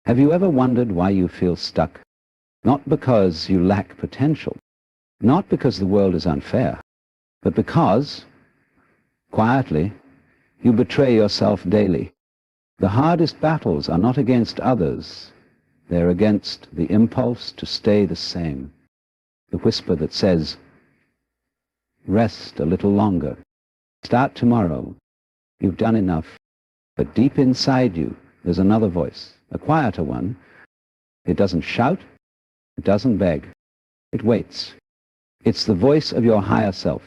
Have you ever wondered why you feel stuck? Not because you lack potential, not because the world is unfair, but because, quietly, you betray yourself daily. The hardest battles are not against others, they're against the impulse to stay the same. The whisper that says, rest a little longer, start tomorrow, you've done enough. But deep inside you, there's another voice, a quieter one. It doesn't shout, it doesn't beg, it waits. It's the voice of your higher self.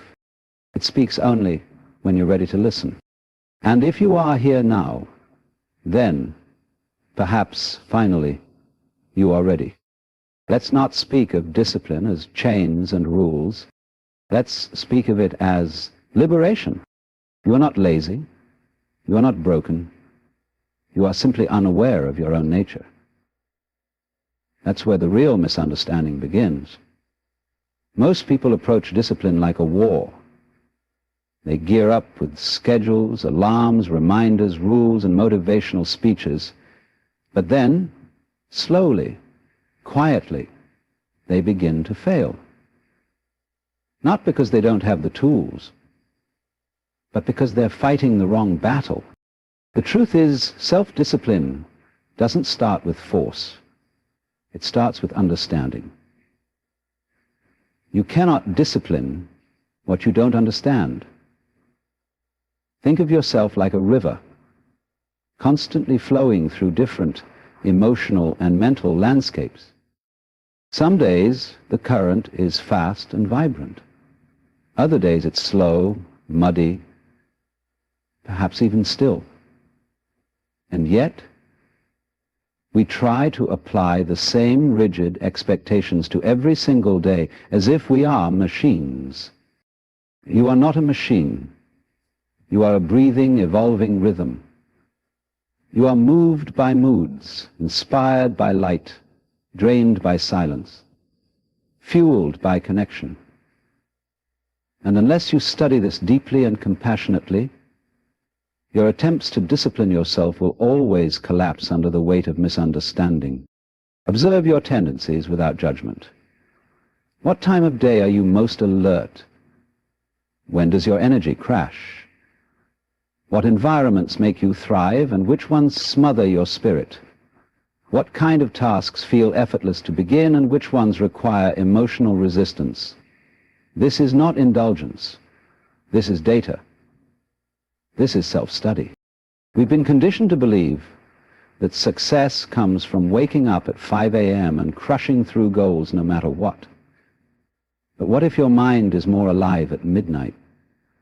It speaks only when you're ready to listen. And if you are here now, then, perhaps, finally, you are ready. Let's not speak of discipline as chains and rules. Let's speak of it as liberation. You are not lazy. You are not broken. You are simply unaware of your own nature. That's where the real misunderstanding begins. Most people approach discipline like a war. They gear up with schedules, alarms, reminders, rules, and motivational speeches. But then, slowly, quietly, they begin to fail. Not because they don't have the tools, but because they're fighting the wrong battle. The truth is, self-discipline doesn't start with force. It starts with understanding. You cannot discipline what you don't understand. Think of yourself like a river, constantly flowing through different emotional and mental landscapes. Some days the current is fast and vibrant. Other days it's slow, muddy, perhaps even still. And yet, we try to apply the same rigid expectations to every single day as if we are machines. You are not a machine. You are a breathing, evolving rhythm. You are moved by moods, inspired by light, drained by silence, fueled by connection. And unless you study this deeply and compassionately, your attempts to discipline yourself will always collapse under the weight of misunderstanding. Observe your tendencies without judgment. What time of day are you most alert? When does your energy crash? What environments make you thrive and which ones smother your spirit? What kind of tasks feel effortless to begin and which ones require emotional resistance? This is not indulgence. This is data. This is self-study. We've been conditioned to believe that success comes from waking up at 5 a.m. and crushing through goals no matter what. But what if your mind is more alive at midnight?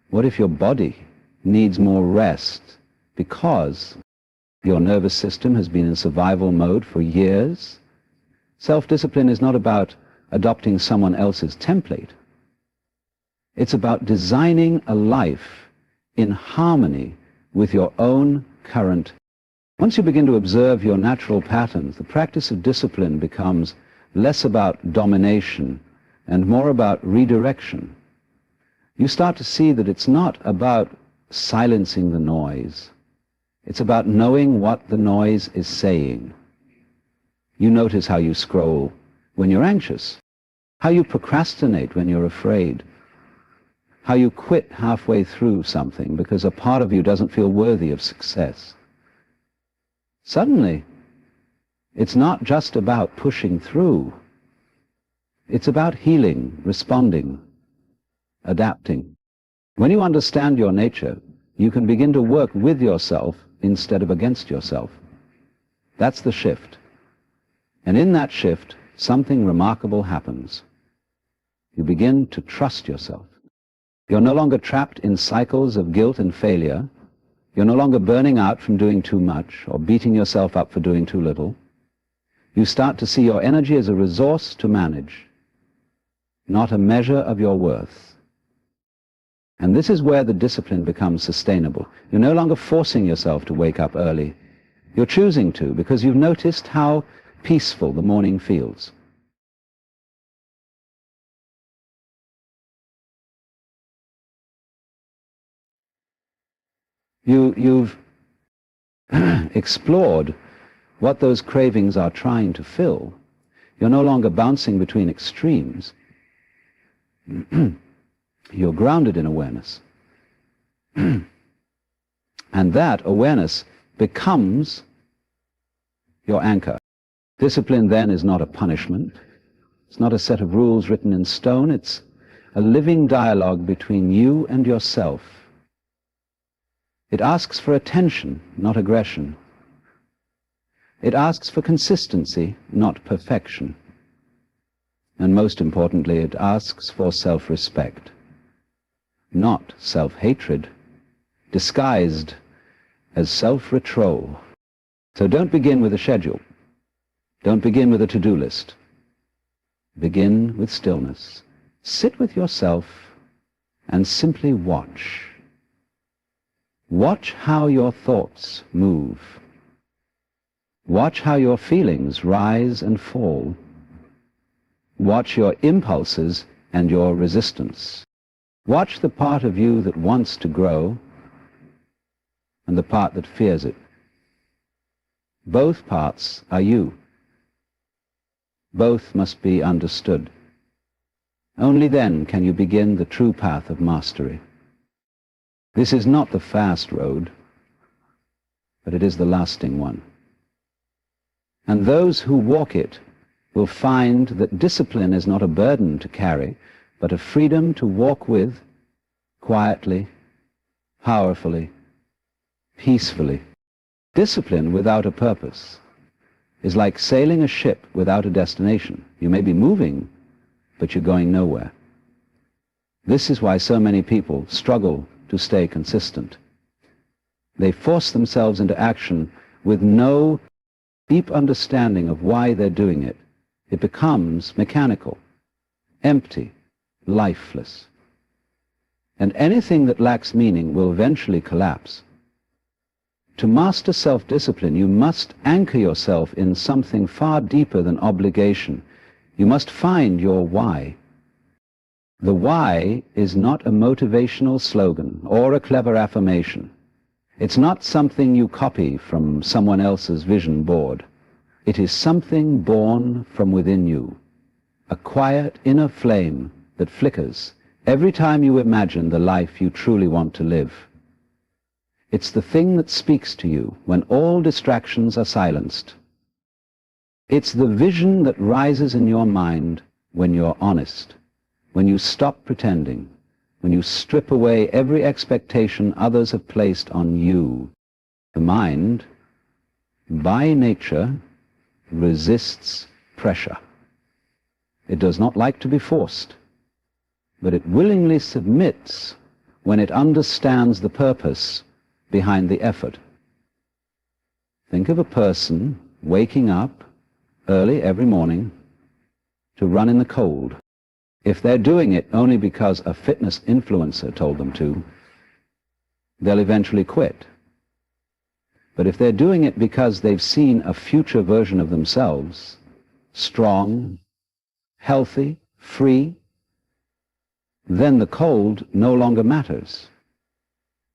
What if your body needs more rest because your nervous system has been in survival mode for years? Self-discipline is not about adopting someone else's template. It's about designing a life in harmony with your own current. Once you begin to observe your natural patterns, the practice of discipline becomes less about domination and more about redirection. You start to see that it's not about silencing the noise. It's about knowing what the noise is saying. You notice how you scroll when you're anxious, how you procrastinate when you're afraid, how you quit halfway through something because a part of you doesn't feel worthy of success. Suddenly, it's not just about pushing through. It's about healing, responding, adapting. When you understand your nature, you can begin to work with yourself instead of against yourself. That's the shift. And in that shift, something remarkable happens. You begin to trust yourself. You're no longer trapped in cycles of guilt and failure. You're no longer burning out from doing too much or beating yourself up for doing too little. You start to see your energy as a resource to manage, not a measure of your worth. And this is where the discipline becomes sustainable. You're no longer forcing yourself to wake up early. You're choosing to because you've noticed how peaceful the morning feels. You've explored what those cravings are trying to fill, you're no longer bouncing between extremes. You're grounded in awareness. And that awareness becomes your anchor. Discipline then is not a punishment. It's not a set of rules written in stone. It's a living dialogue between you and yourself. It asks for attention, not aggression. It asks for consistency, not perfection. And most importantly, it asks for self-respect, not self-hatred, disguised as self-retrol. So don't begin with a schedule. Don't begin with a to-do list. Begin with stillness. Sit with yourself and simply watch. Watch how your thoughts move. Watch how your feelings rise and fall. Watch your impulses and your resistance. Watch the part of you that wants to grow and the part that fears it. Both parts are you. Both must be understood. Only then can you begin the true path of mastery. This is not the fast road, but it is the lasting one. And those who walk it will find that discipline is not a burden to carry, but a freedom to walk with, quietly, powerfully, peacefully. Discipline without a purpose is like sailing a ship without a destination. You may be moving, but you're going nowhere. This is why so many people struggle to stay consistent. They force themselves into action with no deep understanding of why they're doing it. It becomes mechanical, empty, lifeless. And anything that lacks meaning will eventually collapse. To master self-discipline, you must anchor yourself in something far deeper than obligation. You must find your why. The why is not a motivational slogan or a clever affirmation. It's not something you copy from someone else's vision board. It is something born from within you, a quiet inner flame that flickers every time you imagine the life you truly want to live. It's the thing that speaks to you when all distractions are silenced. It's the vision that rises in your mind when you're honest, when you stop pretending, when you strip away every expectation others have placed on you. The mind, by nature, resists pressure. It does not like to be forced, but it willingly submits when it understands the purpose behind the effort. Think of a person waking up early every morning to run in the cold. If they're doing it only because a fitness influencer told them to, they'll eventually quit. But if they're doing it because they've seen a future version of themselves, strong, healthy, free, then the cold no longer matters.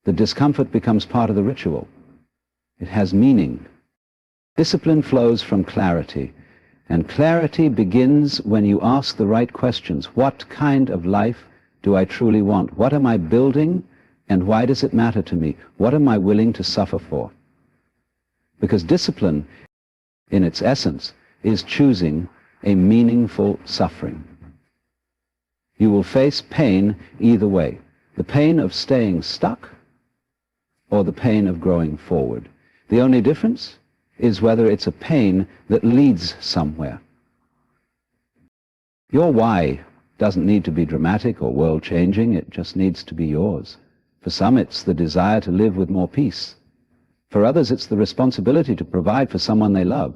The discomfort becomes part of the ritual. It has meaning. Discipline flows from clarity, and clarity begins when you ask the right questions. What kind of life do I truly want? What am I building, and why does it matter to me? What am I willing to suffer for? Because discipline, in its essence, is choosing a meaningful suffering. You will face pain either way. The pain of staying stuck, or the pain of growing forward. The only difference is whether it's a pain that leads somewhere. Your why doesn't need to be dramatic or world-changing, it just needs to be yours. For some, it's the desire to live with more peace. For others, it's the responsibility to provide for someone they love.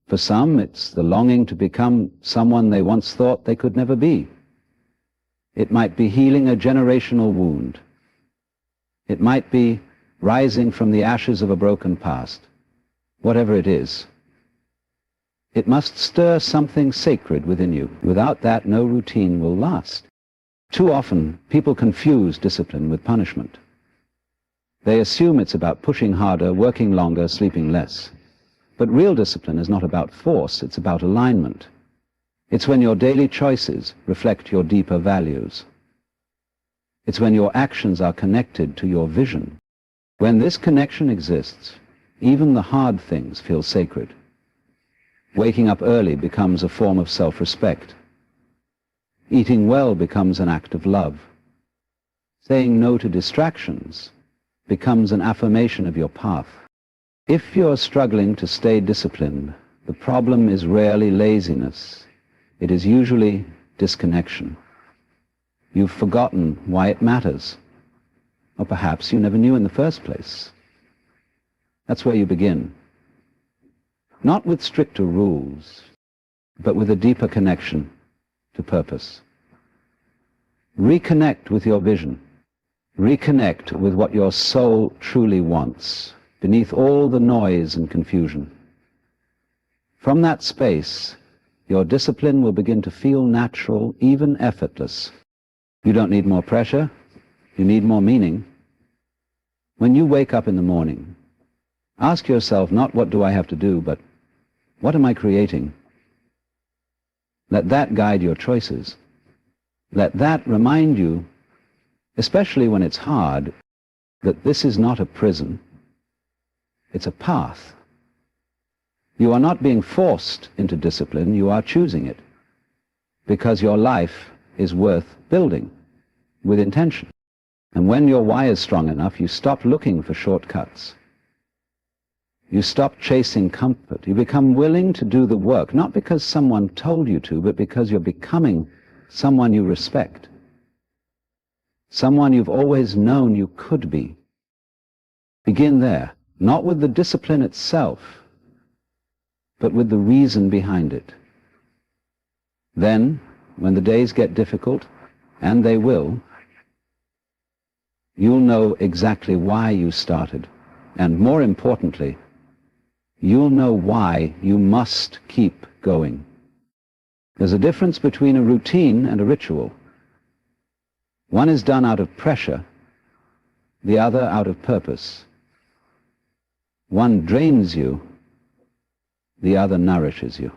For some, it's the longing to become someone they once thought they could never be. It might be healing a generational wound. It might be rising from the ashes of a broken past. Whatever it is, it must stir something sacred within you. Without that, no routine will last. Too often, people confuse discipline with punishment. They assume it's about pushing harder, working longer, sleeping less. But real discipline is not about force, it's about alignment. It's when your daily choices reflect your deeper values. It's when your actions are connected to your vision. When this connection exists, even the hard things feel sacred. Waking up early becomes a form of self-respect. Eating well becomes an act of love. Saying no to distractions becomes an affirmation of your path. If you're struggling to stay disciplined, the problem is rarely laziness. It is usually disconnection. You've forgotten why it matters. Or perhaps you never knew in the first place. That's where you begin. Not with stricter rules, but with a deeper connection to purpose. Reconnect with your vision. Reconnect with what your soul truly wants, beneath all the noise and confusion. From that space, your discipline will begin to feel natural, even effortless. You don't need more pressure, you need more meaning. When you wake up in the morning, ask yourself not what do I have to do, but what am I creating? Let that guide your choices. Let that remind you, especially when it's hard, that this is not a prison, it's a path. You are not being forced into discipline, you are choosing it, because your life is worth building with intention. And when your why is strong enough, you stop looking for shortcuts. You stop chasing comfort. You become willing to do the work, not because someone told you to, but because you're becoming someone you respect. Someone you've always known you could be. Begin there, not with the discipline itself, but with the reason behind it. Then, when the days get difficult, and they will, you'll know exactly why you started, and more importantly, you'll know why you must keep going. There's a difference between a routine and a ritual. One is done out of pressure, the other out of purpose. One drains you, the other nourishes you.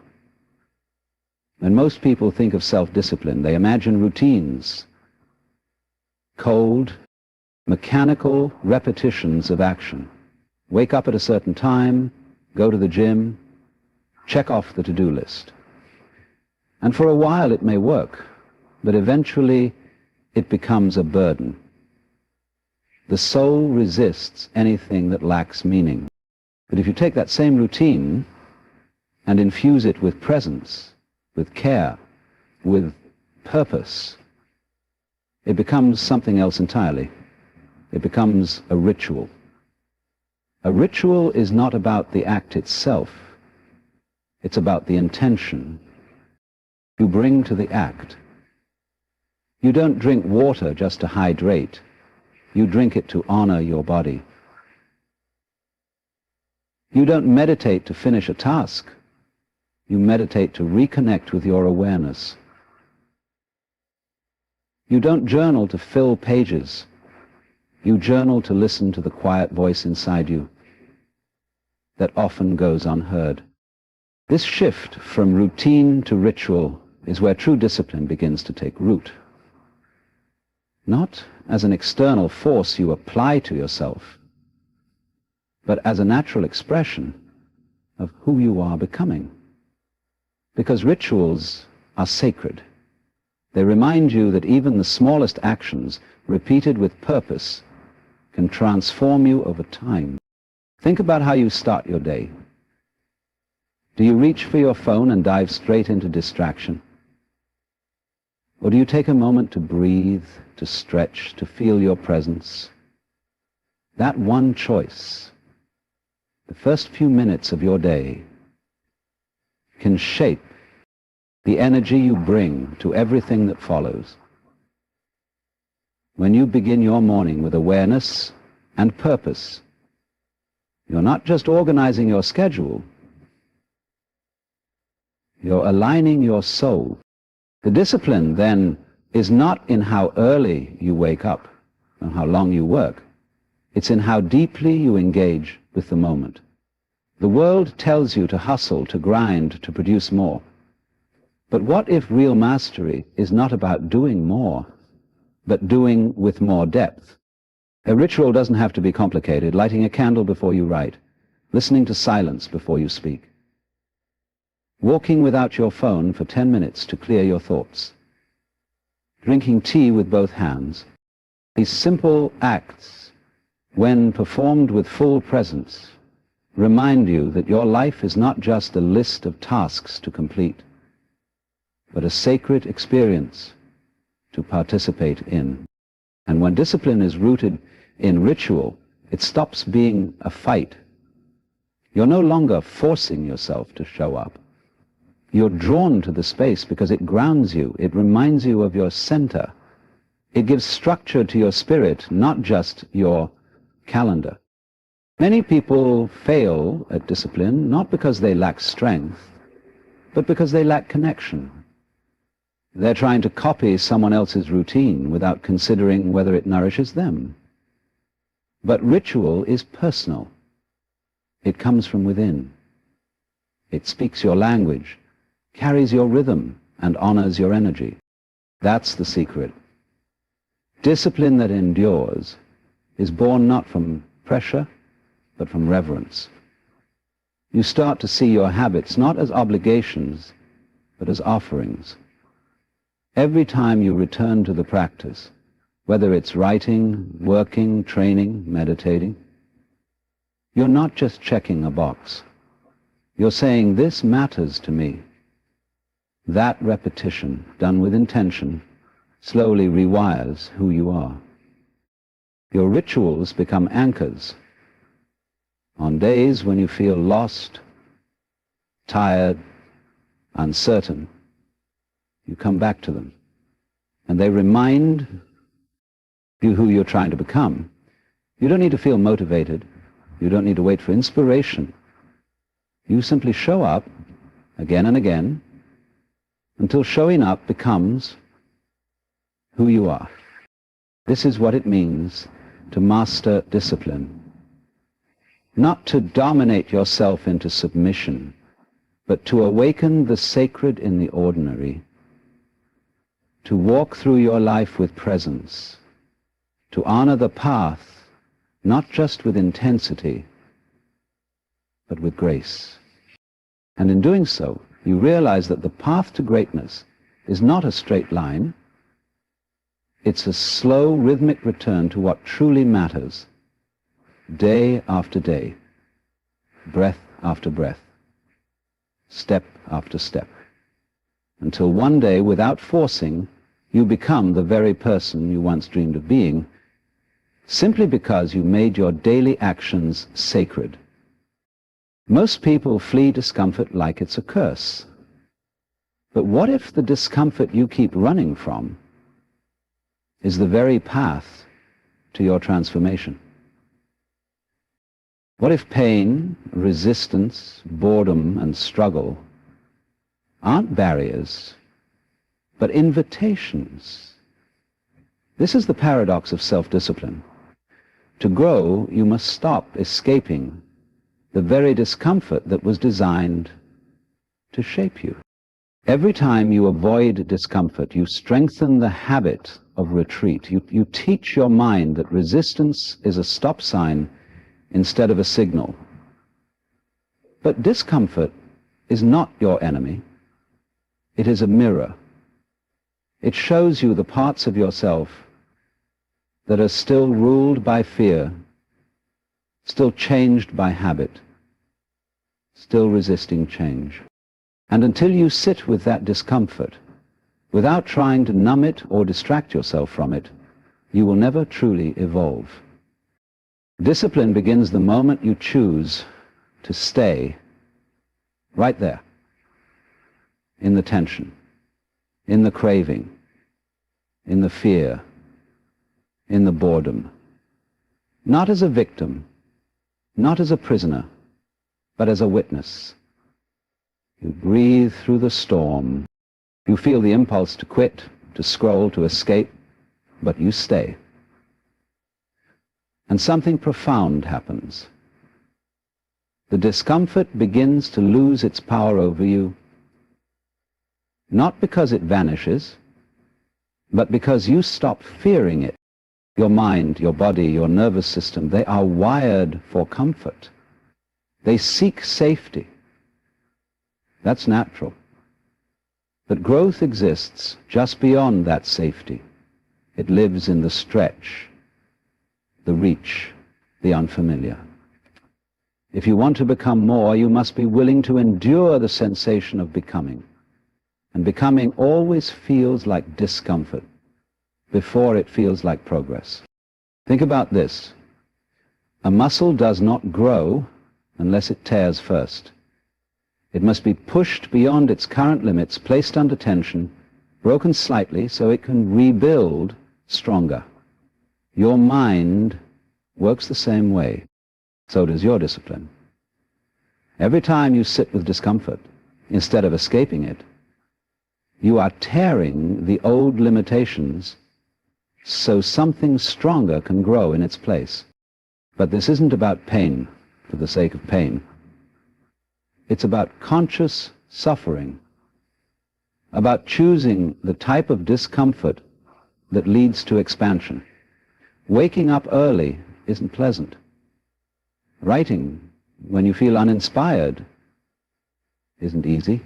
When most people think of self-discipline, they imagine routines, cold, mechanical repetitions of action. Wake up at a certain time, go to the gym, check off the to-do list. And for a while it may work, but eventually it becomes a burden. The soul resists anything that lacks meaning. But if you take that same routine and infuse it with presence, with care, with purpose, it becomes something else entirely. It becomes a ritual. A ritual is not about the act itself. It's about the intention you bring to the act. You don't drink water just to hydrate. You drink it to honor your body. You don't meditate to finish a task. You meditate to reconnect with your awareness. You don't journal to fill pages. You journal to listen to the quiet voice inside you that often goes unheard. This shift from routine to ritual is where true discipline begins to take root. Not as an external force you apply to yourself, but as a natural expression of who you are becoming. Because rituals are sacred. They remind you that even the smallest actions, repeated with purpose, can transform you over time. Think about how you start your day. Do you reach for your phone and dive straight into distraction? Or do you take a moment to breathe, to stretch, to feel your presence? That one choice, the first few minutes of your day, can shape the energy you bring to everything that follows. When you begin your morning with awareness and purpose, you're not just organizing your schedule, you're aligning your soul. The discipline, then, is not in how early you wake up and how long you work. It's in how deeply you engage with the moment. The world tells you to hustle, to grind, to produce more. But what if real mastery is not about doing more, but doing with more depth? A ritual doesn't have to be complicated. Lighting a candle before you write, listening to silence before you speak, walking without your phone for 10 minutes to clear your thoughts, drinking tea with both hands. These simple acts, when performed with full presence, remind you that your life is not just a list of tasks to complete, but a sacred experience to participate in. And when discipline is rooted in ritual, it stops being a fight. You're no longer forcing yourself to show up. You're drawn to the space because it grounds you. It reminds you of your center. It gives structure to your spirit, not just your calendar. Many people fail at discipline not because they lack strength, but because they lack connection. They're trying to copy someone else's routine without considering whether it nourishes them. But ritual is personal. It comes from within. It speaks your language, carries your rhythm, and honors your energy. That's the secret. Discipline that endures is born not from pressure, but from reverence. You start to see your habits not as obligations, but as offerings. Every time you return to the practice, whether it's writing, working, training, meditating, you're not just checking a box. You're saying, this matters to me. That repetition, done with intention, slowly rewires who you are. Your rituals become anchors. On days when you feel lost, tired, uncertain, you come back to them, and they remind you who you're trying to become. You don't need to feel motivated. You don't need to wait for inspiration. You simply show up again and again until showing up becomes who you are. This is what it means to master discipline. Not to dominate yourself into submission, but to awaken the sacred in the ordinary, to walk through your life with presence, to honor the path, not just with intensity, but with grace. And in doing so, you realize that the path to greatness is not a straight line. It's a slow, rhythmic return to what truly matters, day after day, breath after breath, step after step, until one day, without forcing, you become the very person you once dreamed of being, simply because you made your daily actions sacred. Most people flee discomfort like it's a curse. But what if the discomfort you keep running from is the very path to your transformation? What if pain, resistance, boredom, and struggle aren't barriers, but invitations? This is the paradox of self-discipline. To grow, you must stop escaping the very discomfort that was designed to shape you. Every time you avoid discomfort, you strengthen the habit of retreat. You teach your mind that resistance is a stop sign instead of a signal. But discomfort is not your enemy. It is a mirror. It shows you the parts of yourself that are still ruled by fear, still changed by habit, still resisting change. And until you sit with that discomfort, without trying to numb it or distract yourself from it, you will never truly evolve. Discipline begins the moment you choose to stay right there, in the tension, in the craving, in the fear, in the boredom, not as a victim, not as a prisoner, but as a witness. You breathe through the storm. You feel the impulse to quit, to scroll, to escape, but you stay. And something profound happens. the discomfort begins to lose its power over you, not because it vanishes, but because you stop fearing it. Your mind, your body, your nervous system, they are wired for comfort. They seek safety. That's natural. But growth exists just beyond that safety. It lives in the stretch, the reach, the unfamiliar. If you want to become more, you must be willing to endure the sensation of becoming. And becoming always feels like discomfort before it feels like progress. Think about this. A muscle does not grow unless it tears first. It must be pushed beyond its current limits, placed under tension, broken slightly so it can rebuild stronger. Your mind works the same way. So does your discipline. Every time you sit with discomfort, instead of escaping it, you are tearing the old limitations so something stronger can grow in its place. But this isn't about pain for the sake of pain. It's about conscious suffering, about choosing the type of discomfort that leads to expansion. Waking up early isn't pleasant. Writing when you feel uninspired isn't easy.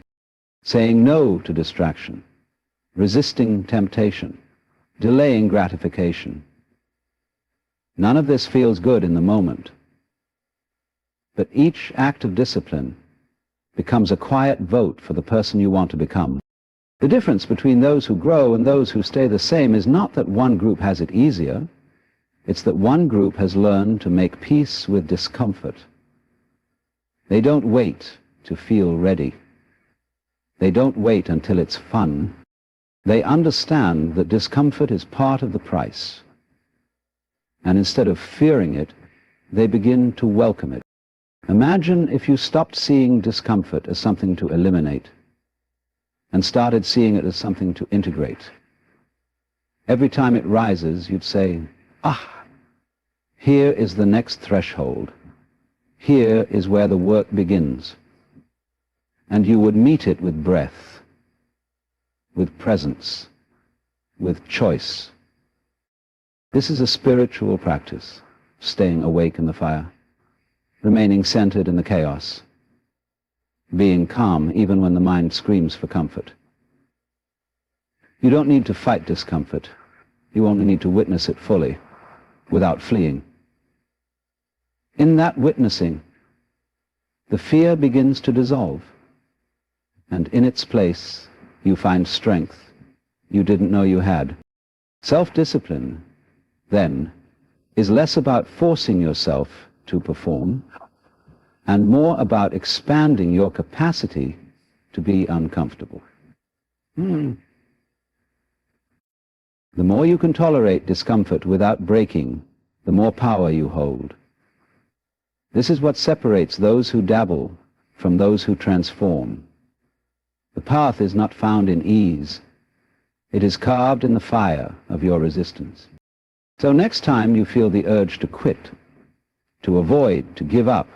Saying no to distraction, resisting temptation, delaying gratification. None of this feels good in the moment. But each act of discipline becomes a quiet vote for the person you want to become. The difference between those who grow and those who stay the same is not that one group has it easier. It's that one group has learned to make peace with discomfort. They don't wait to feel ready. They don't wait until it's fun. They understand that discomfort is part of the price. And instead of fearing it, they begin to welcome it. Imagine if you stopped seeing discomfort as something to eliminate and started seeing it as something to integrate. Every time it rises, you'd say, "Ah, here is the next threshold. Here is where the work begins." And you would meet it with breath, with presence, with choice. This is a spiritual practice, staying awake in the fire, remaining centered in the chaos, being calm even when the mind screams for comfort. You don't need to fight discomfort. You only need to witness it fully, without fleeing. In that witnessing, the fear begins to dissolve, and in its place you find strength you didn't know you had. Self-discipline, then, is less about forcing yourself to perform and more about expanding your capacity to be uncomfortable. The more you can tolerate discomfort without breaking, the more power you hold. This is what separates those who dabble from those who transform. The path is not found in ease. It is carved in the fire of your resistance. So next time you feel the urge to quit, to avoid, to give up,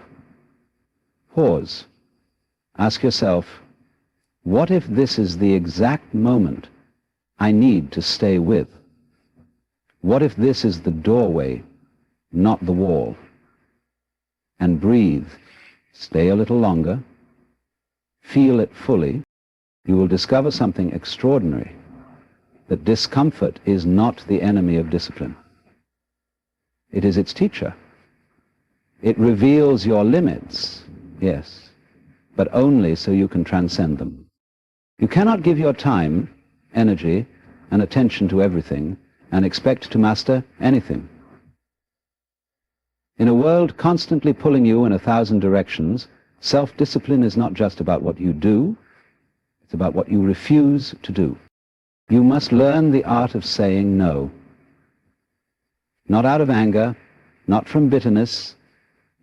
pause. Ask yourself, what if this is the exact moment I need to stay with? What if this is the doorway, not the wall? And breathe. Stay a little longer. Feel it fully. You will discover something extraordinary, that discomfort is not the enemy of discipline. It is its teacher. It reveals your limits, yes, but only so you can transcend them. You cannot give your time, energy, and attention to everything and expect to master anything. In a world constantly pulling you in 1,000 directions, self-discipline is not just about what you do, it's about what you refuse to do. You must learn the art of saying no. Not out of anger, not from bitterness,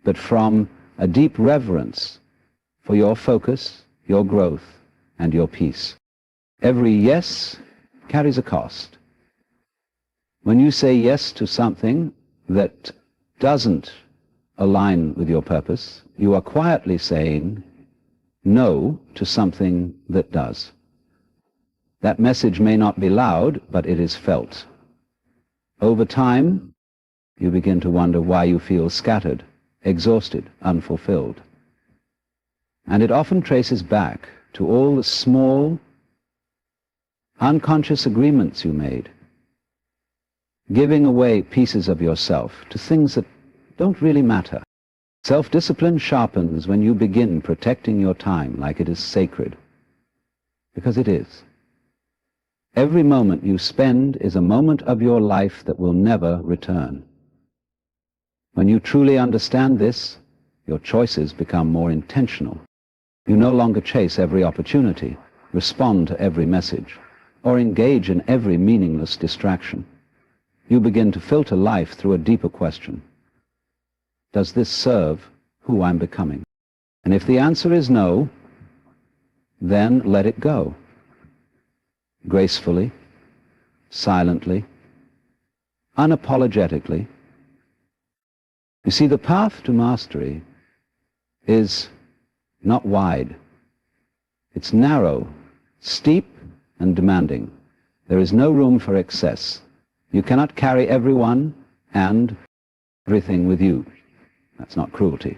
but from a deep reverence for your focus, your growth, and your peace. Every yes carries a cost. When you say yes to something that doesn't align with your purpose, you are quietly saying no to something that does. That message may not be loud, but it is felt. Over time, you begin to wonder why you feel scattered, exhausted, unfulfilled. And it often traces back to all the small, unconscious agreements you made, giving away pieces of yourself to things that don't really matter. Self-discipline sharpens when you begin protecting your time like it is sacred, because it is. Every moment you spend is a moment of your life that will never return. When you truly understand this, your choices become more intentional. You no longer chase every opportunity, respond to every message, or engage in every meaningless distraction. You begin to filter life through a deeper question. Does this serve who I'm becoming? And if the answer is no, then let it go. Gracefully, silently, unapologetically. You see, the path to mastery is not wide. It's narrow, steep, and demanding. There is no room for excess. You cannot carry everyone and everything with you. That's not cruelty.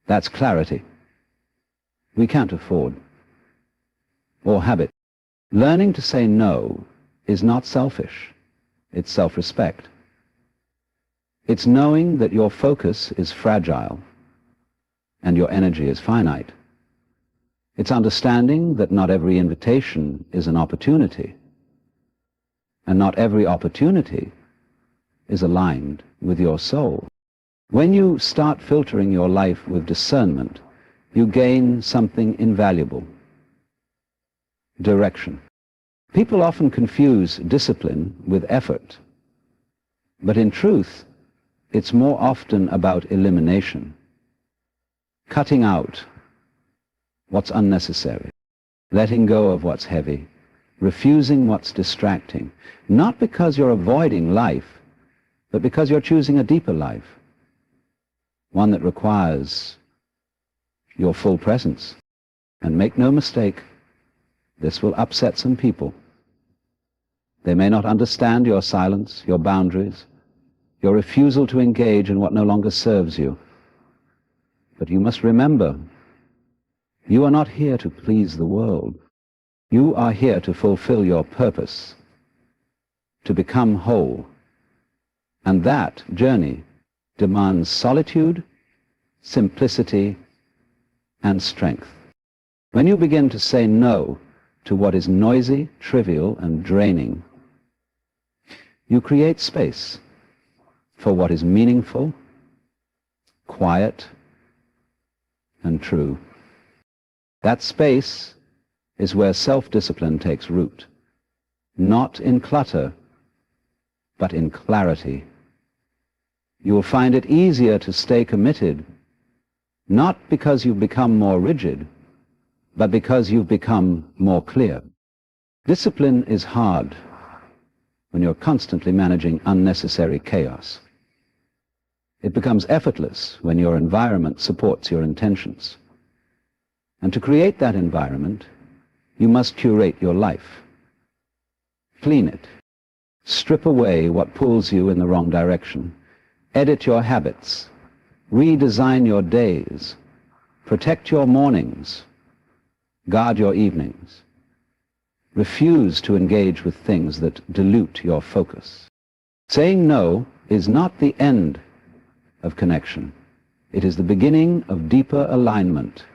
That's clarity. We can't afford or habit. Learning to say no is not selfish. It's self-respect. It's knowing that your focus is fragile and your energy is finite. It's understanding that not every invitation is an opportunity, and not every opportunity is aligned with your soul. When you start filtering your life with discernment, you gain something invaluable: direction. People often confuse discipline with effort, but in truth, it's more often about elimination, cutting out what's unnecessary, letting go of what's heavy, refusing what's distracting, not because you're avoiding life, but because you're choosing a deeper life, one that requires your full presence. And make no mistake, this will upset some people. They may not understand your silence, your boundaries, your refusal to engage in what no longer serves you. But you must remember, you are not here to please the world. You are here to fulfill your purpose, to become whole. And that journey demands solitude, simplicity, and strength. When you begin to say no to what is noisy, trivial, and draining, you create space for what is meaningful, quiet, and true. That space is where self-discipline takes root, not in clutter, but in clarity. You will find it easier to stay committed, not because you've become more rigid, but because you've become more clear. Discipline is hard when you're constantly managing unnecessary chaos. It becomes effortless when your environment supports your intentions. And to create that environment, you must curate your life. Clean it. Strip away what pulls you in the wrong direction. Edit your habits. Redesign your days. Protect your mornings. Guard your evenings. Refuse to engage with things that dilute your focus. Saying no is not the end of connection. It is the beginning of deeper alignment.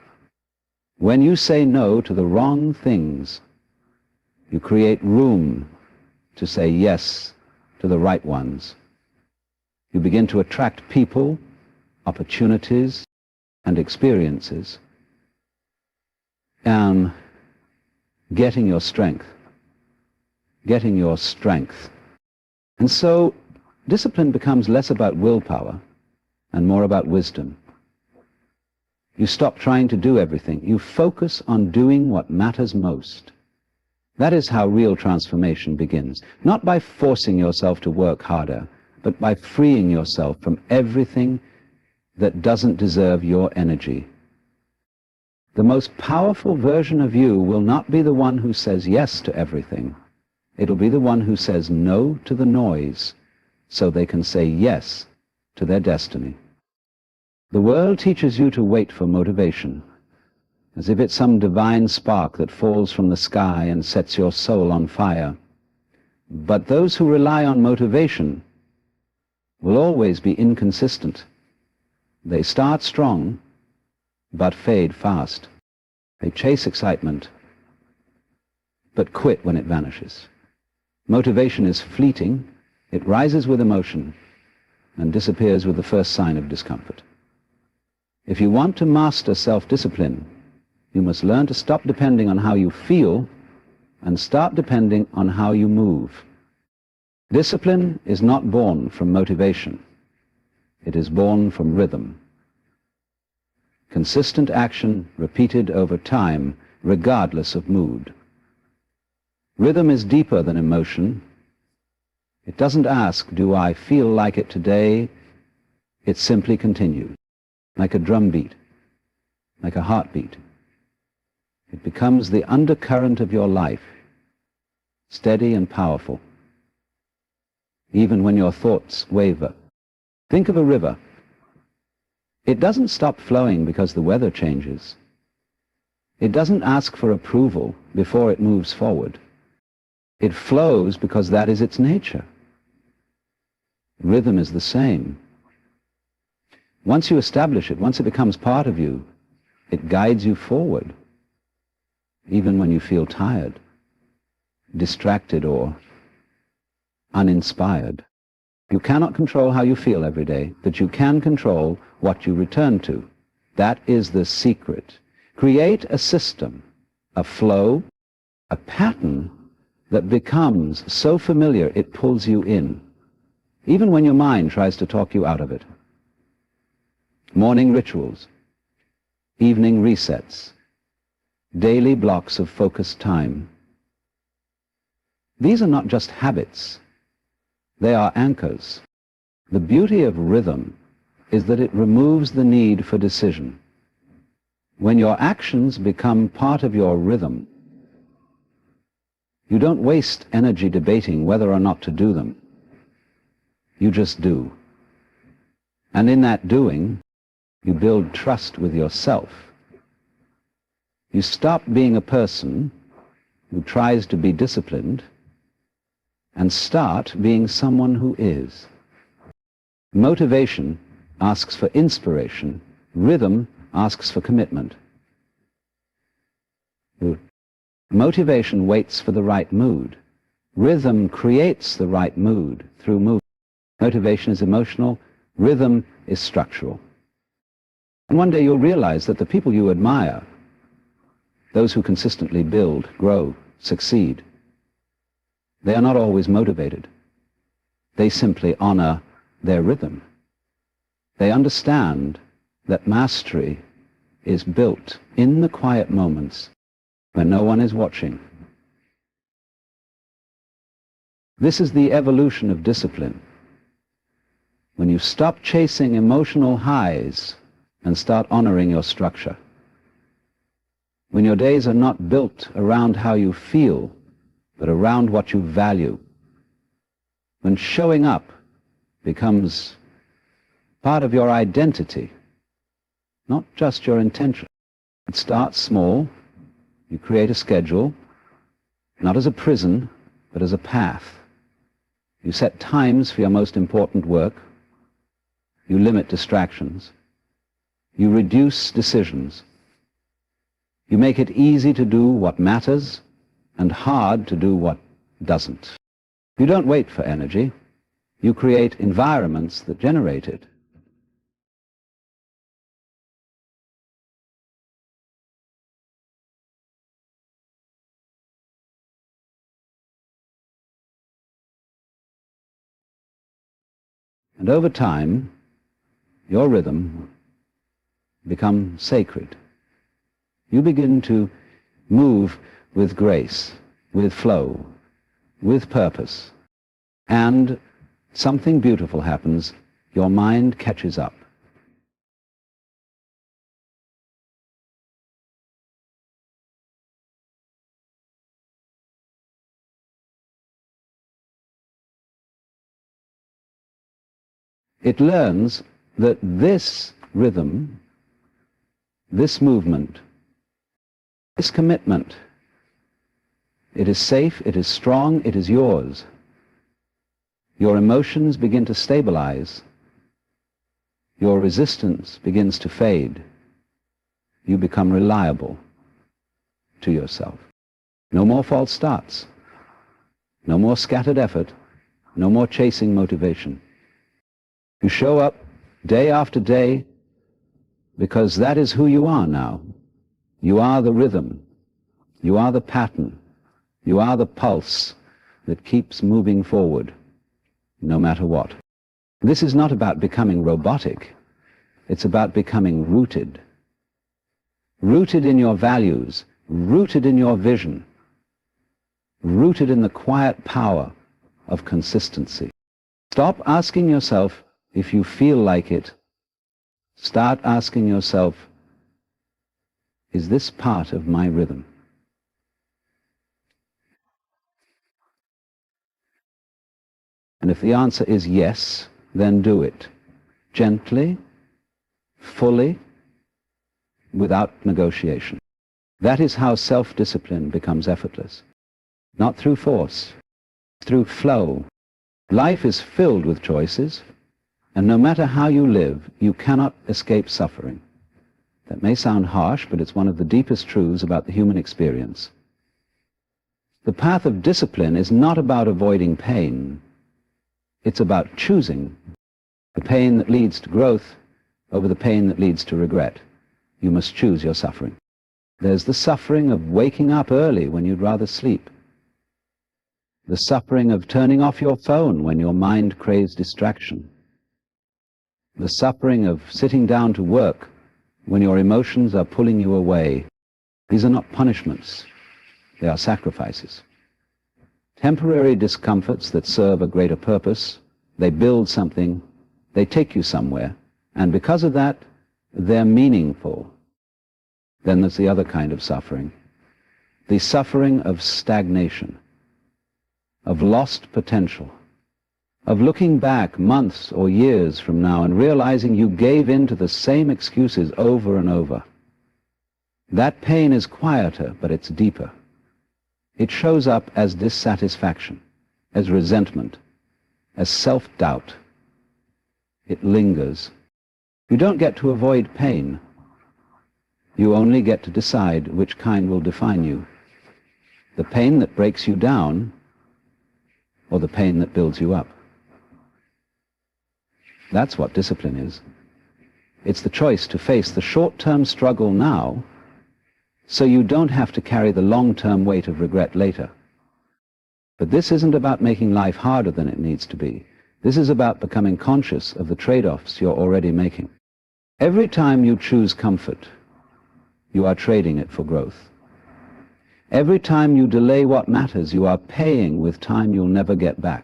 When you say no to the wrong things, you create room to say yes to the right ones. You begin to attract people, opportunities, and experiences, and getting your strength. And so discipline becomes less about willpower and more about wisdom. You stop trying to do everything. You focus on doing what matters most. That is how real transformation begins. Not by forcing yourself to work harder, but by freeing yourself from everything that doesn't deserve your energy. The most powerful version of you will not be the one who says yes to everything. It'll be the one who says no to the noise, so they can say yes to their destiny. The world teaches you to wait for motivation, as if it's some divine spark that falls from the sky and sets your soul on fire. But those who rely on motivation will always be inconsistent. They start strong, but fade fast. They chase excitement, but quit when it vanishes. Motivation is fleeting. It rises with emotion and disappears with the first sign of discomfort. If you want to master self-discipline, you must learn to stop depending on how you feel and start depending on how you move. Discipline is not born from motivation. It is born from rhythm. Consistent action repeated over time, regardless of mood. Rhythm is deeper than emotion. It doesn't ask, do I feel like it today? It simply continues, like a drum beat, like a heartbeat. It becomes the undercurrent of your life, steady and powerful, even when your thoughts waver. Think of a river. It doesn't stop flowing because the weather changes. It doesn't ask for approval before it moves forward. It flows because that is its nature. Rhythm is the same. Once you establish it, once it becomes part of you, it guides you forward, even when you feel tired, distracted, or uninspired. You cannot control how you feel every day, but you can control what you return to. That is the secret. Create a system, a flow, a pattern that becomes so familiar it pulls you in, even when your mind tries to talk you out of it. Morning rituals, evening resets, daily blocks of focused time. These are not just habits. They are anchors. The beauty of rhythm is that it removes the need for decision. When your actions become part of your rhythm, you don't waste energy debating whether or not to do them. You just do. And in that doing, you build trust with yourself. You stop being a person who tries to be disciplined and start being someone who is. Motivation asks for inspiration. Rhythm asks for commitment. Motivation waits for the right mood. Rhythm creates the right mood through movement. Motivation is emotional. Rhythm is structural. And one day you'll realize that the people you admire, those who consistently build, grow, succeed, they are not always motivated. They simply honor their rhythm. They understand that mastery is built in the quiet moments when no one is watching. This is the evolution of discipline. When you stop chasing emotional highs and start honoring your structure. When your days are not built around how you feel, but around what you value. When showing up becomes part of your identity, not just your intention. It starts small. You create a schedule, not as a prison, but as a path. You set times for your most important work. You limit distractions. You reduce decisions. You make it easy to do what matters and hard to do what doesn't. You don't wait for energy. You create environments that generate it. And over time, your rhythm becomes sacred. You begin to move with grace, with flow, with purpose. And something beautiful happens. Your mind catches up. It learns that this rhythm, this movement, this commitment, it is safe, it is strong, it is yours. Your emotions begin to stabilize. Your resistance begins to fade. You become reliable to yourself. No more false starts. No more scattered effort. No more chasing motivation. You show up day after day because that is who you are now. You are the rhythm. You are the pattern. You are the pulse that keeps moving forward, no matter what. This is not about becoming robotic. It's about becoming rooted. Rooted in your values, rooted in your vision, rooted in the quiet power of consistency. Stop asking yourself if you feel like it. Start asking yourself, is this part of my rhythm? And if the answer is yes, then do it. Gently, fully, without negotiation. That is how self-discipline becomes effortless. Not through force, through flow. Life is filled with choices, and no matter how you live, you cannot escape suffering. That may sound harsh, but it's one of the deepest truths about the human experience. The path of discipline is not about avoiding pain. It's about choosing the pain that leads to growth over the pain that leads to regret. You must choose your suffering. There's the suffering of waking up early when you'd rather sleep. The suffering of turning off your phone when your mind craves distraction. The suffering of sitting down to work when your emotions are pulling you away. These are not punishments. They are sacrifices. Temporary discomforts that serve a greater purpose. They build something. They take you somewhere. And because of that, they're meaningful. Then there's the other kind of suffering. The suffering of stagnation, of lost potential, of looking back months or years from now and realizing you gave in to the same excuses over and over. That pain is quieter, but it's deeper. It shows up as dissatisfaction, as resentment, as self-doubt. It lingers. You don't get to avoid pain. You only get to decide which kind will define you. The pain that breaks you down, or the pain that builds you up. That's what discipline is. It's the choice to face the short-term struggle now, so you don't have to carry the long-term weight of regret later. But this isn't about making life harder than it needs to be. This is about becoming conscious of the trade-offs you're already making. Every time you choose comfort, you are trading it for growth. Every time you delay what matters, you are paying with time you'll never get back.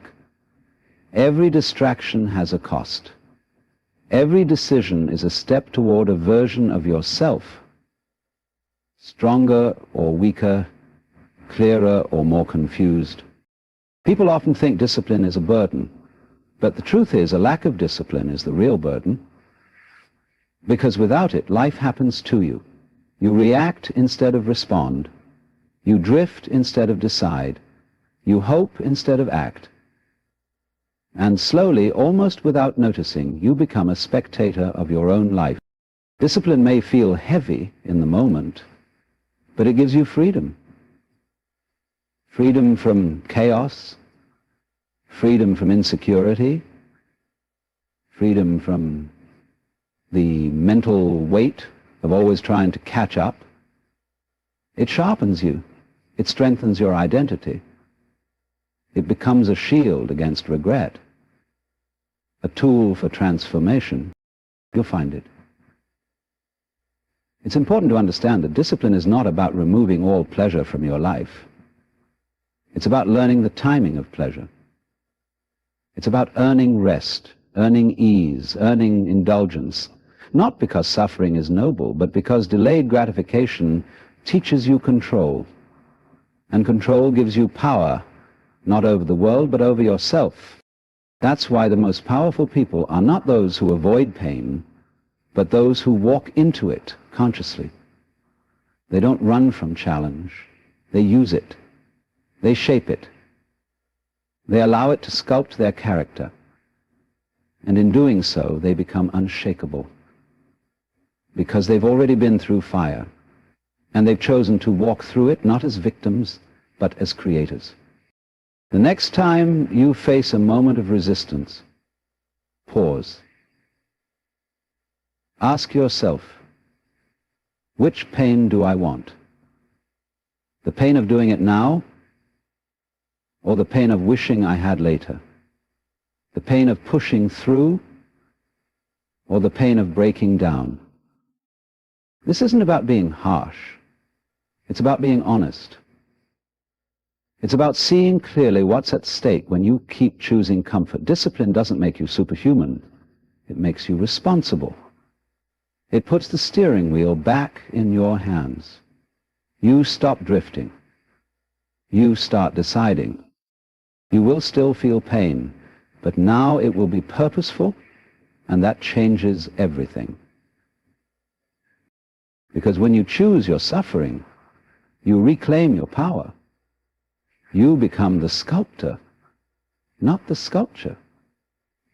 Every distraction has a cost. Every decision is a step toward a version of yourself, stronger or weaker, clearer or more confused. People often think discipline is a burden, but the truth is a lack of discipline is the real burden, because without it, life happens to you. You react instead of respond. You drift instead of decide. You hope instead of act. And slowly, almost without noticing, you become a spectator of your own life. Discipline may feel heavy in the moment, but it gives you freedom. Freedom from chaos, freedom from insecurity, freedom from the mental weight of always trying to catch up. It sharpens you. It strengthens your identity. It becomes a shield against regret, a tool for transformation. You'll find it. It's important to understand that discipline is not about removing all pleasure from your life. It's about learning the timing of pleasure. It's about earning rest, earning ease, earning indulgence, not because suffering is noble, but because delayed gratification teaches you control. And control gives you power, not over the world, but over yourself. That's why the most powerful people are not those who avoid pain, but those who walk into it consciously. They don't run from challenge. They use it. They shape it. They allow it to sculpt their character. And in doing so, they become unshakable. Because they've already been through fire. And they've chosen to walk through it not as victims, but as creators. The next time you face a moment of resistance, pause. Ask yourself, which pain do I want? The pain of doing it now, or the pain of wishing I had later? The pain of pushing through, or the pain of breaking down? This isn't about being harsh. It's about being honest. It's about seeing clearly what's at stake when you keep choosing comfort. Discipline doesn't make you superhuman. It makes you responsible. It puts the steering wheel back in your hands. You stop drifting. You start deciding. You will still feel pain, but now it will be purposeful, and that changes everything. Because when you choose your suffering, you reclaim your power. You become the sculptor, not the sculpture.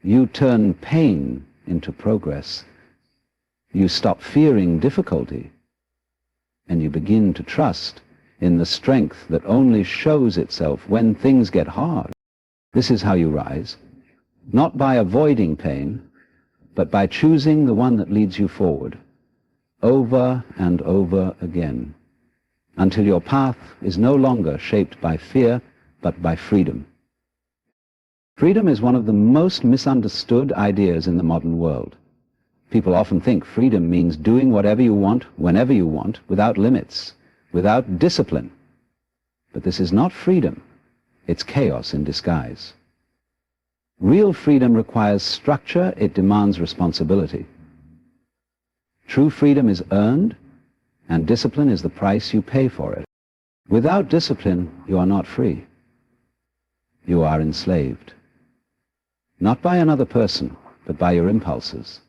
You turn pain into progress. You stop fearing difficulty, and you begin to trust in the strength that only shows itself when things get hard. This is how you rise, not by avoiding pain, but by choosing the one that leads you forward, over and over again, until your path is no longer shaped by fear, but by freedom. Freedom is one of the most misunderstood ideas in the modern world. People often think freedom means doing whatever you want, whenever you want, without limits, without discipline. But this is not freedom. It's chaos in disguise. Real freedom requires structure. It demands responsibility. True freedom is earned, and discipline is the price you pay for it. Without discipline, you are not free. You are enslaved. Not by another person, but by your impulses.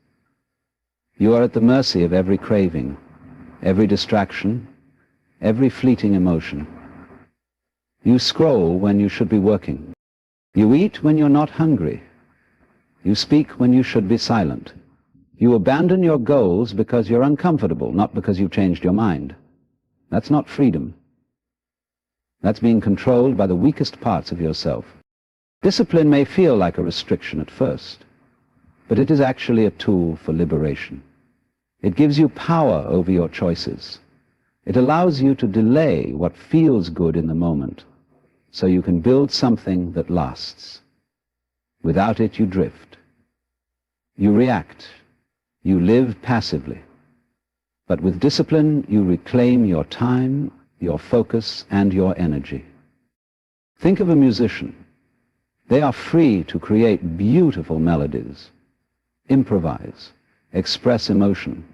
You are at the mercy of every craving, every distraction, every fleeting emotion. You scroll when you should be working. You eat when you're not hungry. You speak when you should be silent. You abandon your goals because you're uncomfortable, not because you've changed your mind. That's not freedom. That's being controlled by the weakest parts of yourself. Discipline may feel like a restriction at first, but it is actually a tool for liberation. It gives you power over your choices. It allows you to delay what feels good in the moment, so you can build something that lasts. Without it, you drift. You react. You live passively. But with discipline, you reclaim your time, your focus, and your energy. Think of a musician. They are free to create beautiful melodies, improvise, express emotion.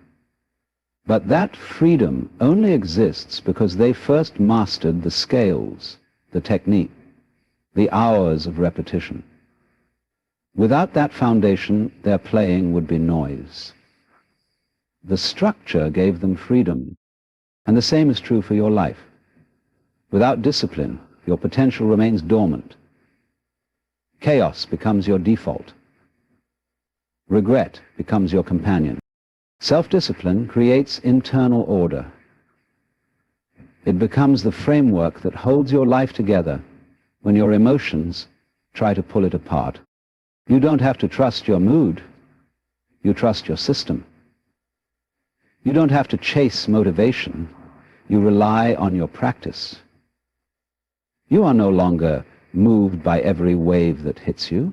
But that freedom only exists because they first mastered the scales, the technique, the hours of repetition. Without that foundation, their playing would be noise. The structure gave them freedom, and the same is true for your life. Without discipline, your potential remains dormant. Chaos becomes your default. Regret becomes your companion. Self-discipline creates internal order. It becomes the framework that holds your life together when your emotions try to pull it apart. You don't have to trust your mood. You trust your system. You don't have to chase motivation. You rely on your practice. You are no longer moved by every wave that hits you,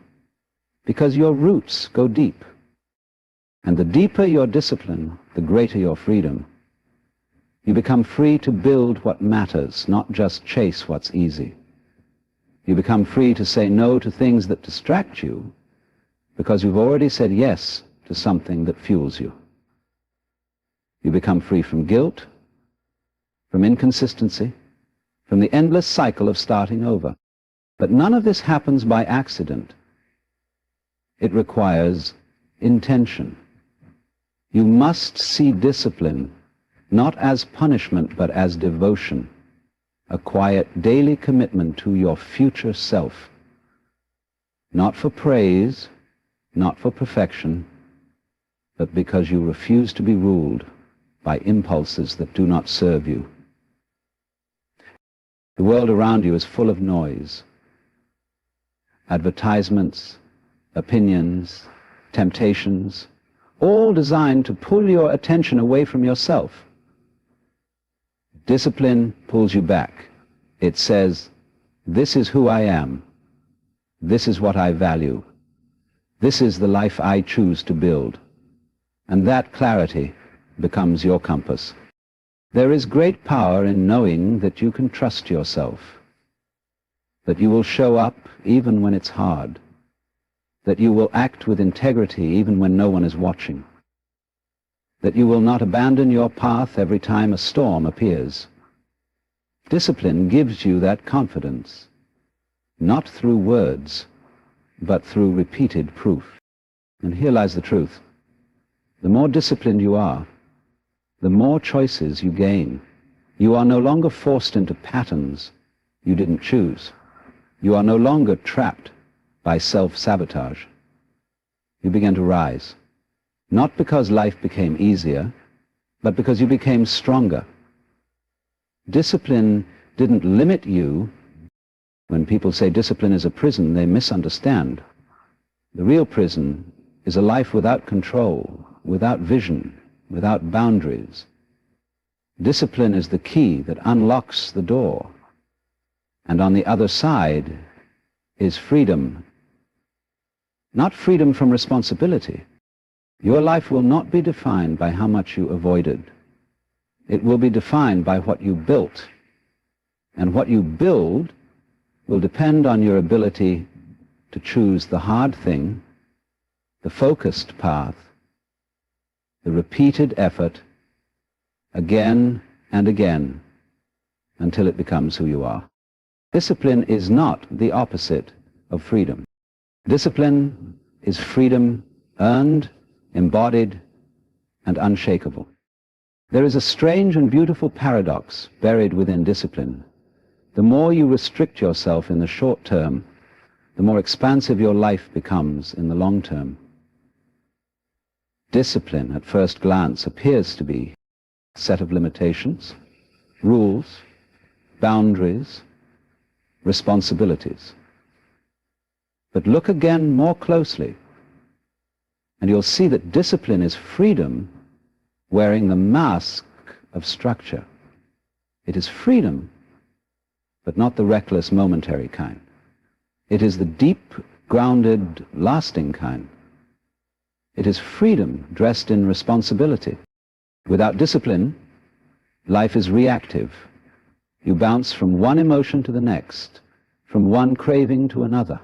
because your roots go deep. And the deeper your discipline, the greater your freedom. You become free to build what matters, not just chase what's easy. You become free to say no to things that distract you, because you've already said yes to something that fuels you. You become free from guilt, from inconsistency, from the endless cycle of starting over. But none of this happens by accident. It requires intention. You must see discipline not as punishment but as devotion, a quiet daily commitment to your future self, not for praise, not for perfection, but because you refuse to be ruled by impulses that do not serve you. The world around you is full of noise, advertisements, opinions, temptations, all designed to pull your attention away from yourself. Discipline pulls you back. It says, this is who I am. This is what I value. This is the life I choose to build. And that clarity becomes your compass. There is great power in knowing that you can trust yourself, that you will show up even when it's hard, that you will act with integrity even when no one is watching, that you will not abandon your path every time a storm appears. Discipline gives you that confidence, not through words, but through repeated proof. And here lies the truth. The more disciplined you are, the more choices you gain. You are no longer forced into patterns you didn't choose. You are no longer trapped by self-sabotage. You begin to rise, not because life became easier, but because you became stronger. Discipline didn't limit you. When people say discipline is a prison, they misunderstand. The real prison is a life without control, without vision, without boundaries. Discipline is the key that unlocks the door. And on the other side is freedom. Not freedom from responsibility. Your life will not be defined by how much you avoided. It will be defined by what you built. And what you build will depend on your ability to choose the hard thing, the focused path, the repeated effort, again and again, until it becomes who you are. Discipline is not the opposite of freedom. Discipline is freedom earned, embodied, and unshakable. There is a strange and beautiful paradox buried within discipline. The more you restrict yourself in the short term, the more expansive your life becomes in the long term. Discipline, at first glance, appears to be a set of limitations, rules, boundaries, responsibilities. But look again more closely, and you'll see that discipline is freedom wearing the mask of structure. It is freedom, but not the reckless, momentary kind. It is the deep, grounded, lasting kind. It is freedom dressed in responsibility. Without discipline, life is reactive. You bounce from one emotion to the next, from one craving to another,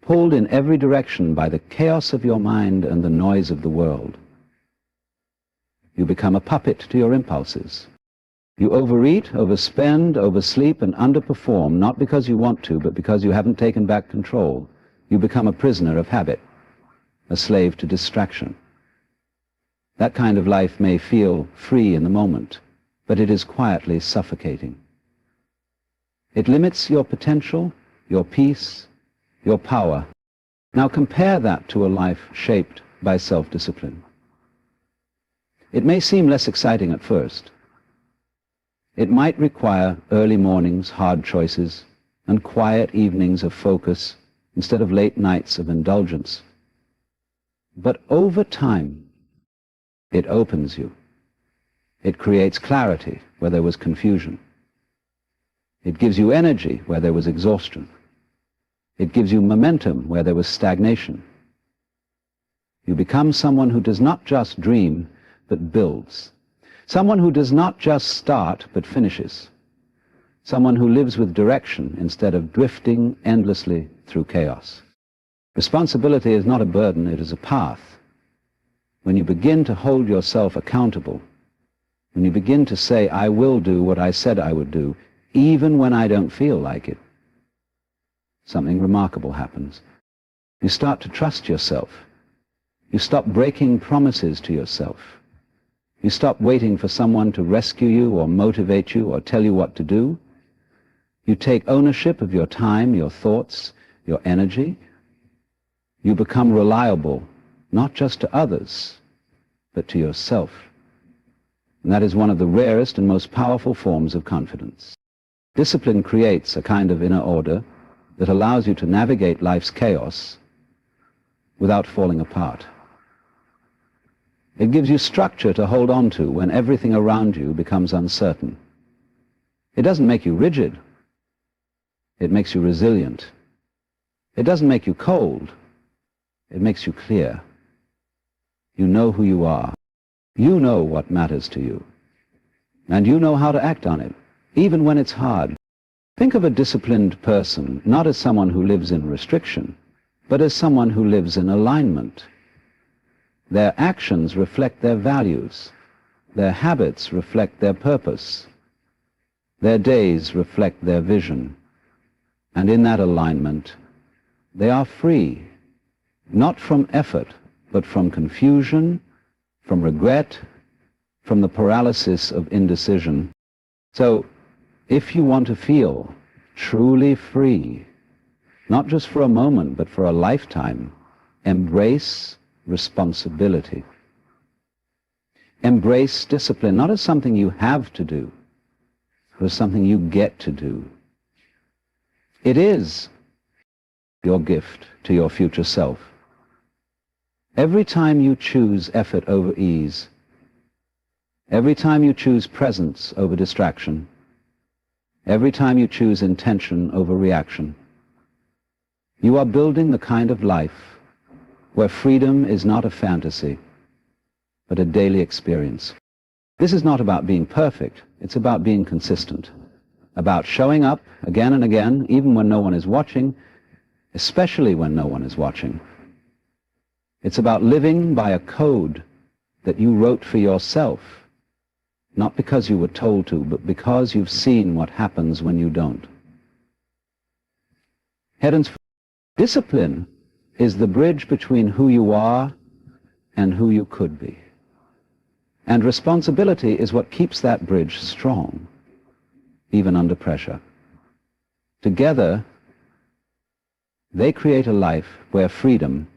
pulled in every direction by the chaos of your mind and the noise of the world. You become a puppet to your impulses. You overeat, overspend, oversleep, and underperform, not because you want to, but because you haven't taken back control. You become a prisoner of habit, a slave to distraction. That kind of life may feel free in the moment, but it is quietly suffocating. It limits your potential, your peace, your power. Now compare that to a life shaped by self-discipline. It may seem less exciting at first. It might require early mornings, hard choices, and quiet evenings of focus instead of late nights of indulgence. But over time, it opens you. It creates clarity where there was confusion. It gives you energy where there was exhaustion. It gives you momentum where there was stagnation. You become someone who does not just dream, but builds. Someone who does not just start, but finishes. Someone who lives with direction instead of drifting endlessly through chaos. Responsibility is not a burden, it is a path. When you begin to hold yourself accountable, when you begin to say, I will do what I said I would do, even when I don't feel like it, something remarkable happens. You start to trust yourself. You stop breaking promises to yourself. You stop waiting for someone to rescue you or motivate you or tell you what to do. You take ownership of your time, your thoughts, your energy. You become reliable, not just to others, but to yourself. And that is one of the rarest and most powerful forms of confidence. Discipline creates a kind of inner order that allows you to navigate life's chaos without falling apart. It gives you structure to hold on to when everything around you becomes uncertain. It doesn't make you rigid. It makes you resilient. It doesn't make you cold. It makes you clear. You know who you are. You know what matters to you. And you know how to act on it, even when it's hard. Think of a disciplined person not as someone who lives in restriction, but as someone who lives in alignment. Their actions reflect their values. Their habits reflect their purpose. Their days reflect their vision. And in that alignment, they are free, not from effort, but from confusion, from regret, from the paralysis of indecision. So, if you want to feel truly free, not just for a moment, but for a lifetime, embrace responsibility. Embrace discipline, not as something you have to do, but as something you get to do. It is your gift to your future self. Every time you choose effort over ease, every time you choose presence over distraction, every time you choose intention over reaction, you are building the kind of life where freedom is not a fantasy, but a daily experience. This is not about being perfect, it's about being consistent, about showing up again and again, even when no one is watching, especially when no one is watching. It's about living by a code that you wrote for yourself, not because you were told to, but because you've seen what happens when you don't. Head-ons, discipline is the bridge between who you are and who you could be. And responsibility is what keeps that bridge strong, even under pressure. Together, they create a life where freedom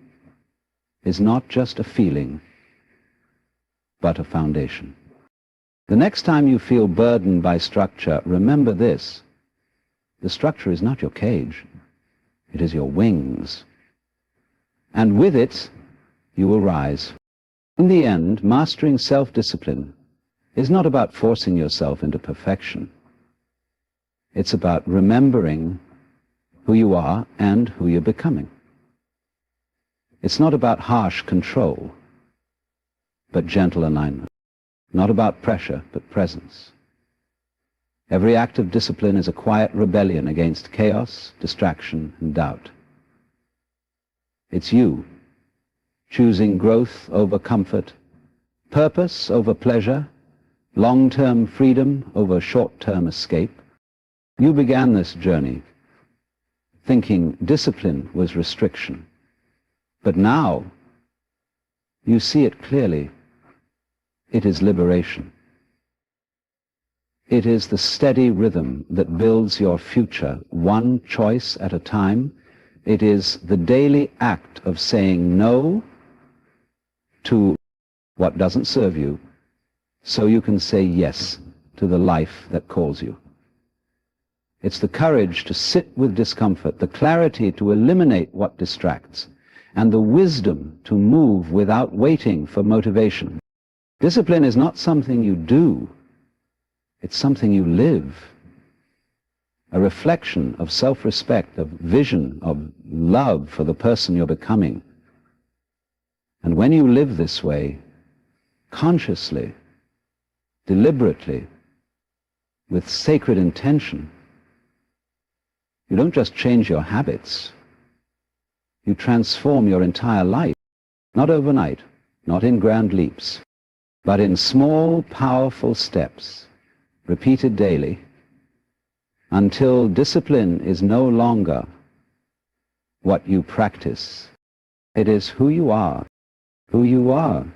is not just a feeling, but a foundation. The next time you feel burdened by structure, remember this: the structure is not your cage, it is your wings. And with it, you will rise. In the end, mastering self-discipline is not about forcing yourself into perfection. It's about remembering who you are and who you're becoming. It's not about harsh control, but gentle alignment. Not about pressure, but presence. Every act of discipline is a quiet rebellion against chaos, distraction, and doubt. It's you, choosing growth over comfort, purpose over pleasure, long-term freedom over short-term escape. You began this journey thinking discipline was restriction. But now, you see it clearly. It is liberation. It is the steady rhythm that builds your future, one choice at a time. It is the daily act of saying no to what doesn't serve you, so you can say yes to the life that calls you. It's the courage to sit with discomfort, the clarity to eliminate what distracts, and the wisdom to move without waiting for motivation. Discipline is not something you do, it's something you live. A reflection of self-respect, of vision, of love for the person you're becoming. And when you live this way, consciously, deliberately, with sacred intention, you don't just change your habits, you transform your entire life, not overnight, not in grand leaps, but in small, powerful steps, repeated daily, until discipline is no longer what you practice. It is who you are. Who you are